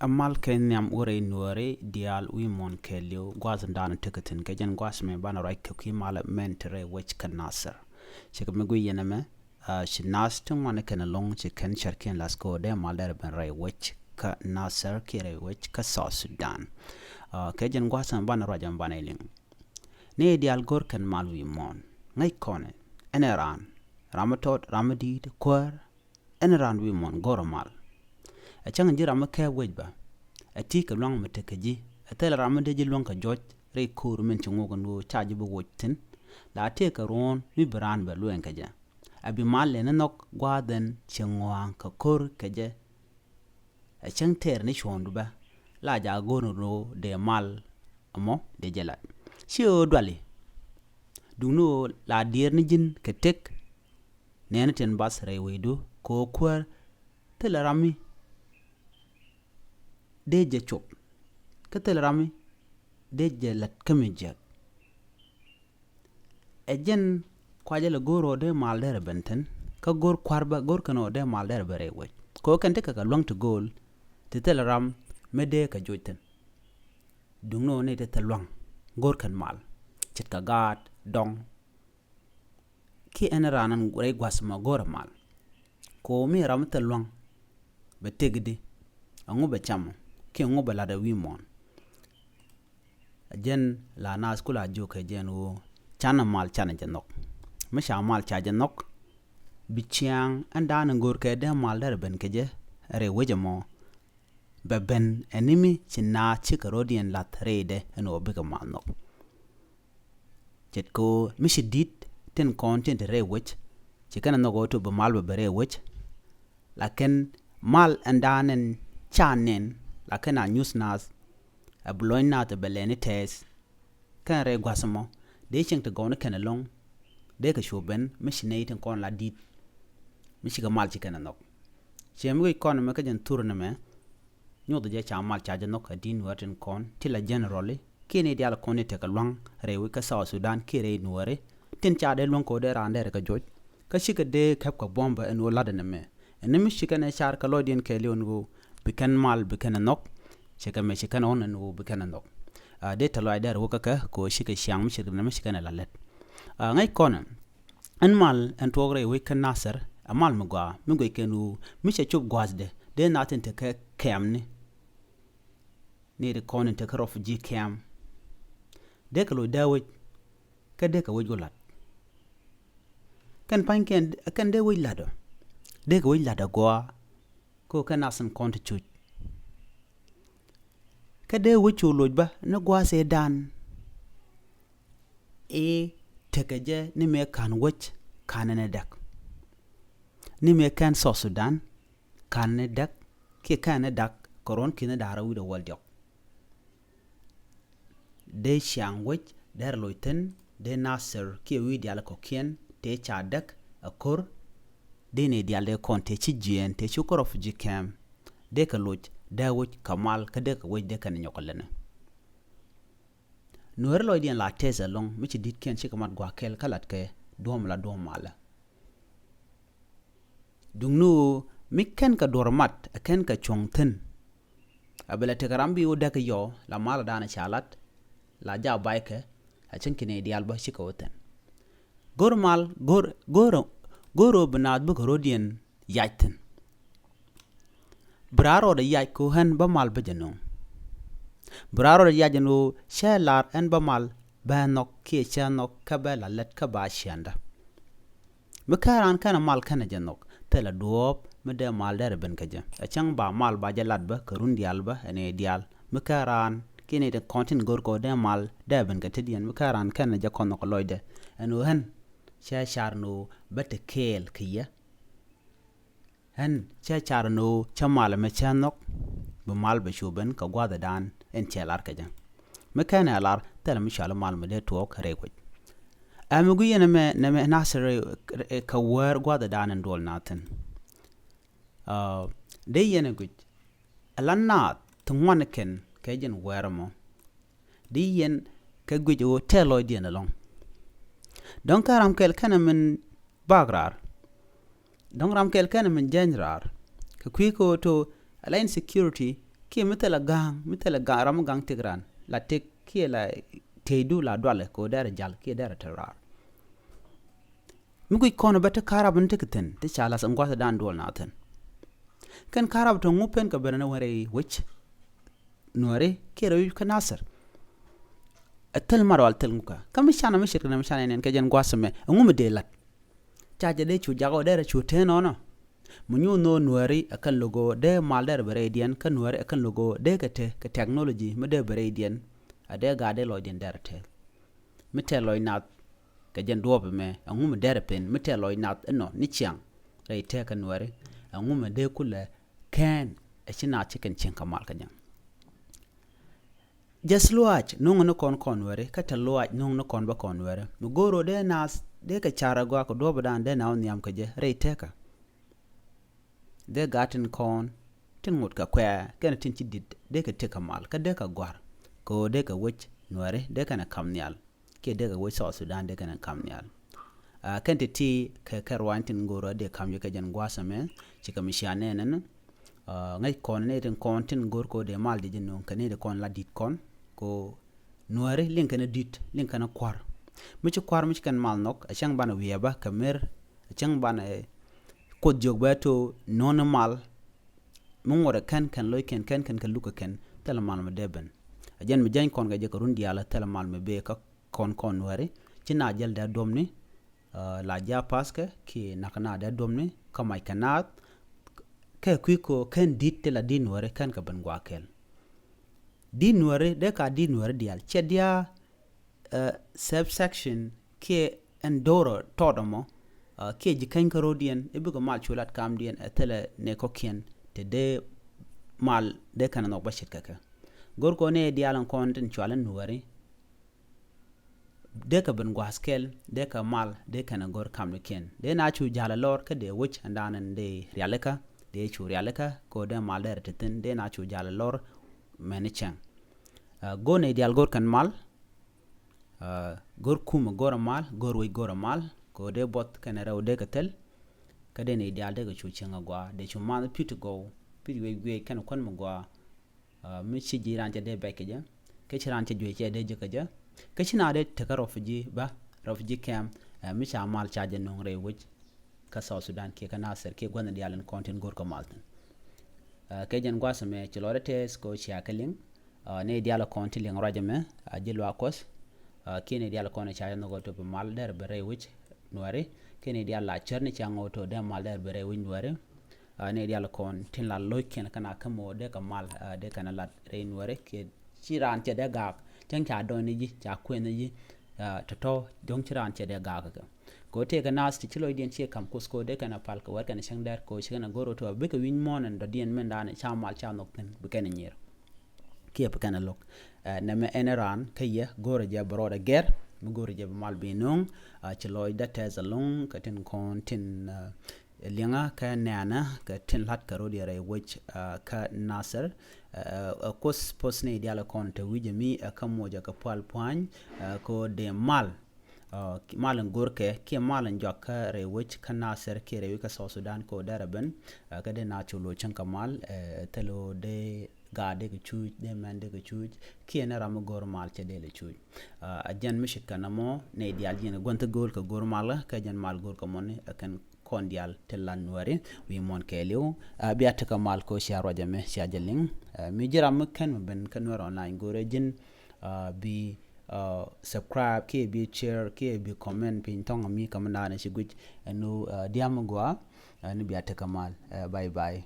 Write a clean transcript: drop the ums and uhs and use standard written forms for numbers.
amal ken yam ure nuore dial wi mon kelio gwazan dan tiketin gajen gwas me bana right ki mala mentre which kan nasser chik me gu yene me shi nas tun wana kan long chicken sharkin lasko de mal der ben rai which ka nasser kire which ka South Sudan gajen gwasan bana rajan bana ilin ne dial gor kan mal wi mon ngai kone eneran ramatot ramadid kwar eneran wi mon goromal a chang jira maka wejba a tika long matakaji a tela ramade ji long ka joj re kur men chungo no chaji bo wotin la te ka ron mi bran ba luen kaja abi mal le nok gwaden chengwang ka kor kaje a chang ter ni chondu ba la ja gono no de mal amo de jelat si o dwali duno la dir ni jin ka tek nene ten bas re wedu ko kwar tela rami deje chop katel rami deje lat kamijak ejen kwaje le goro de mal der benten ka gor kwarba gor kano de mal der bare we ko kan te ka long to goal te tel ram mede ka joiten dungno ne te telwang gor kan mal chit ka gat dong ki enranan re gwasma gor mal ko mi ram telwang be tegdi angu be chamo ki ngoba la da wimon jen la nas kula joka jen wo chana mal chana janok misha mal cha janok bichiang andana ngor ke de mal der ben keje re wejamo beben enimi china chikarodian lat rede eno biga manok jet ko mishi dit ten content re wech chikana no go to be mal be re wech laken mal andanen chanen lakena news nas a bloina te beleni tes kan re gwasmo de ching te gona kana long de ka shoben machine kon la dit michiga mal chikana nok chemgo kon me ka jen turna me nyodo je cha mal cha janok adin waten kon tila generally kene dial kon te ka long re wi ka South Sudan kire nuore tin cha de long ko de rande ka joj ka shika de kap ka bomba en wala de me en michiga ne char ka lodien ke leon go bikan mal bikan nok cheka me cheka on no bikan nok de talo aider wokaka ko shika shang mi shika na shika na lalet ngai konan an mal an togre we kan nasser amal mugwa mingo kenu mi che chup gwazde de natin te ka kemni ne de konan te ka refugee camp de ka lo dawo ka de ka wogolat kan panken kan de we lado de ka we lado gwa ko kan nasan konti chuch kade wuchu lojba na gwase dan e tekeje ni me kan wach kanane dak ni me kan South Sudan kanane dak ke kanane dak koron kina dara wi do waljok de shang wach der loiten de nasser ke wi dial ko kien te cha dak akor de ne dial de konte chi jien te chukoro fuji cam de ka loj dawoj kamal kade ka waj de kan nyokolene noer lo dien la teza long mi ci dit ken ci kamat gwa kel kalat ke dom la dom mala dungnu mi ken ka dormat ken ka chongten abela te karambi o dak yo la mala dana chalat la ja bayke a cinkine dial ba ci kawten gormal goro benad bu rodien yaiten braro da yaj ko han ba mal bejano braro da yajano shelar en ba mal ba nok ke chano ka ba la let ka ba shanda makaran kana mal kana janok tela duop me de mal der ben kaje a chang ba mal ba jalat ba karun dial ba ene dial makaran kene de content gor ko de mal de ben ka tedian makaran kana ja kono ko loide eno han she sharno bete kel kiya han cha charno chamal me chanok be mal be shuben ka gwada dan en chelar ka jan me kana alar tala mi shala mal me de to kare ko amugu yene me na me nasere ka war gwada dan en dol naten de yene gut alanna tungwan ken ka jen wermo de yen ka gujo telo dien along don karam kel kana men bagrar don ram kel kana men general ka kwiko to alain security ki mitela gang ram gang tigran la tek ki la teidu la dwale ko dara jal ki dara tarar mi kono bata karab ntekten te chala san gwata dan dol naten kan karab to ngupen ka berna ware wich nore kero yu kanasar atel marwal tel muka kam shana mi shirka na shana nen ka jen gwasame ngume de lat chaje de chu jago dara chu tenono munyu no nuari akan logo de malder beredian kan nuari akan logo de ka technology me de beredian ade ga de loidin derte mite loinat ka jen duobe me ngume dere pen mite loinat no ni chiang rei te kan nuari ngume de kula ken achina chicken chen kamal kanyang just luach nung no kon nuari ka ta luach nung no kon ba kon nuari mugoro de nas de ka chara gwa ko duobe dan de naw nyam ka je rei te ka de gatin kon tin ngut ka kwa ken tin ci dit de ka te kamal ka de ka gwar ko de ka wich nuari de ka na kamnyal ke de ka wich so Sudan de ka na kamnyal kan ti ka karwantin ngoro de kam ka jan gwasa me ci ka mishane nan ngai kon ne den kon tin ngor ko de mal de jinno kan ne de kon la dit kon ko nuari link na dit link na kwar mi ci kwar mi ci kan mal nok a chang bana wieba kamer a chang bana ko jogbato non mal mun wora kan loy kan luka kan tala mal ma deben ajen mi jan kon ga je ko rundi ala tala mal me be ka kon wari ci na jel da domni la ja paske ki nakana da domni kamay kanat ke ko kan dit tela din wari kan ka ban gwakel din wari de ka din wari dial chedia subsection ke endoro todomo ke jikan karodian ibugo mal chulat kamdien atele ne kokien te de mal de kana no bashit kaka gorko ne dialan konten chualan nuwari de ka ben gwaskel de ka mal de kana gor kamken de na chu jala lor ka de wich andanan de realeka de chu realeka ko de mal de teten de na chu jala lor manichang go ne dial gor kan mal gor kuma gor mal gor wi gor mal ko de bot kana raw de katel kade ne dial de chu chenga gwa de chu man pitu go pitu we kan kon mo gwa mi ci jiran de beke ja ke chiran te jwe de je kaja ke china de te ka refugee camp mi cha mal cha de non re wuj ka South Sudan ke kana ser ke gwana dialan content gor ko maltan ke jen gwa some ci lore tes ko ci akaling ne diala content ling rajame jelo akos ke ne diala kono cha no go to mal der be re wuj nuare kene dia la cherne chango to de mal der bere winware ne dia la kon tin la loken kana kamo de ka mal de kana la reinware ke chiran che de gak ten cha do ni ji cha kwen ni to dong chiran che de gak ko te ga nas ti chilo dien che kam kusko de kana pal ko war kana chang der ko chana goro to be ka win mon and dien men dan cha mal cha nok ten be kana nyer ke pe kana lok na me eneran kaya goro je broda ger mugori je mal binung chiloy da tezalong katin kontin linga ka nana ka tin lat karodi re which ka nasser kos posne diala konte wijemi ka moja ka pal point ko de mal malan gorke ke malan jokka re which ka nasser ke re ka South Sudan ko daraben ka de na chulo chan kamal telo de gade ke chuj de mande ke chuj kiena ram gor mal che de le chuj ajan mishit kana mo ne dial jina gonta gol ka gor mal ka jan mal gor ko mone kan kondial telan wari wi mon keliu biata ka mal ko sha roja me sha jeling mi jiram kan ben kan wara online gore jin bi subscribe ke bi share ke bi comment pin tong mi kamana ne shiguj no diam gwa ni biata ka mal bye bye